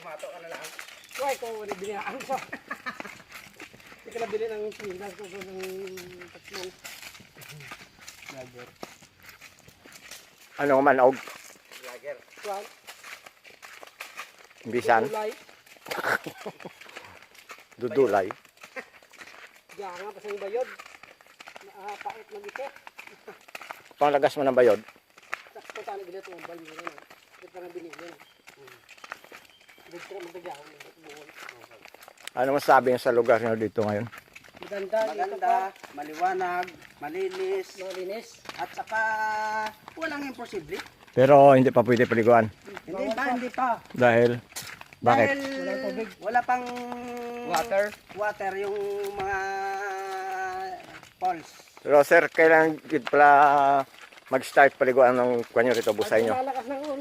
Mato ka na lang. Why ko wala binayaan sa. Hindi ka nabili ng sinas ko ng tatlong. Lager. Ano manog? Lager. Kwan. Bisan? Kulay. Dudulay? Diyan nga pa sa bayod. Nakapait mag-ikit. Panglagas mo ng bayod? Sakto tayo bilit ng bal mo na. Hindi pa na binigyan. Dito mo tagaw. Ano masasabi niyo sa lugar niyo dito ngayon? Maganda. Maganda, maliwanag, malinis, Malinis. at saka walang imposible. Pero hindi pa pwede paliguan. Hindi pa. Dahil? Bakit? Dahil wala pang water yung mga falls. Pero sir, kailan pala mag-start paliguan ng kanyo rito, busay nyo? Malakas ng ulan.